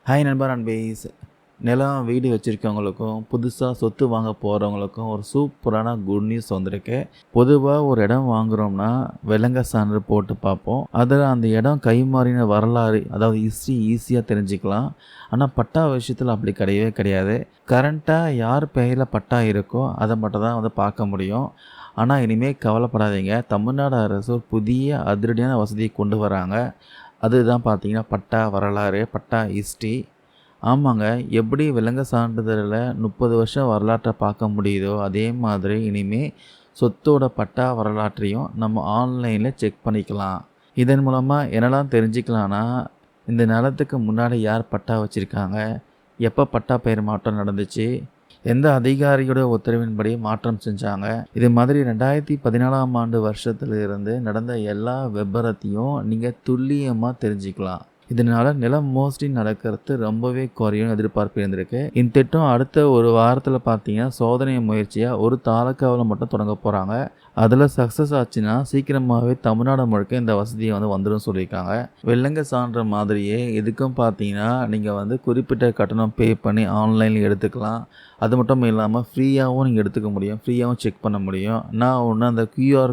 Hi நண்பா நண்பீஸ். நிலம் வீடு வச்சுருக்கவங்களுக்கும் புதுசாக சொத்து வாங்க போகிறவங்களுக்கும் ஒரு சூப்பரான குட் நியூஸ் வந்திருக்கு. பொதுவாக ஒரு இடம் வாங்குகிறோம்னா விலங்க சான்று போட்டு பார்ப்போம். அதில் அந்த இடம் கைமாறின வரலாறு, அதாவது ஹிஸ்ட்ரி ஈஸியாக தெரிஞ்சுக்கலாம். ஆனால் பட்டா விஷயத்தில் அப்படி கிடையவே கிடையாது. கரண்ட்டாக யார் பெயரில் பட்டா இருக்கோ அதை மட்டும் தான் பார்க்க முடியும். ஆனால் இனிமேல் கவலைப்படாதீங்க, தமிழ்நாடு அரசு ஒரு புதிய அதிரடியான வசதியை கொண்டு வராங்க. அதுதான் பார்த்தீங்கன்னா பட்டா வரலாறு, பட்டா ஹிஸ்ட்ரி. ஆமாங்க, எப்படி விலங்கு சான்றிதழில் 30 வருஷம் வரலாற்றை பார்க்க முடியுதோ அதே மாதிரி இனிமே சொத்தோட பட்டா வரலாற்றையும் நம்ம ஆன்லைனில் செக் பண்ணிக்கலாம். இதன் மூலமாக என்னெல்லாம் தெரிஞ்சுக்கலான்னா, இந்த நிலத்துக்கு முன்னாடி யார் பட்டா வச்சுருக்காங்க, எப்போ பட்டா பெயர் மாற்றம் நடந்துச்சு, எந்த அதிகாரியோட உத்தரவின்படி மாற்றம் செஞ்சாங்க, இது மாதிரி 2014ஆம் ஆண்டு வருஷத்துலேருந்து நடந்த எல்லா விபரத்தையும் நீங்கள் துல்லியமாக தெரிஞ்சுக்கலாம். இதனால் நிலம் மோஸ்ட்லி நடக்கிறது ரொம்பவே குறையும் எதிர்பார்ப்பு இருந்திருக்கு. இந்த திட்டம் அடுத்த ஒரு வாரத்தில் பார்த்தீங்கன்னா சோதனை முயற்சியாக ஒரு தாலுக்காவில் மட்டும் தொடங்க போகிறாங்க. அதில் சக்ஸஸ் ஆச்சுன்னா சீக்கிரமாகவே தமிழ்நாடு முழுக்க இந்த வசதியை வந்துடும் சொல்லியிருக்காங்க. வெள்ளங்க சான்ற மாதிரியே இதுக்கும் பார்த்தீங்கன்னா நீங்கள் குறிப்பிட்ட கட்டணம் பே பண்ணி ஆன்லைனில் எடுத்துக்கலாம். அது மட்டும் இல்லாமல் ஃப்ரீயாகவும் நீங்கள் எடுத்துக்க முடியும், ஃப்ரீயாகவும் செக் பண்ண முடியும். நான் ஒன்று அந்த QR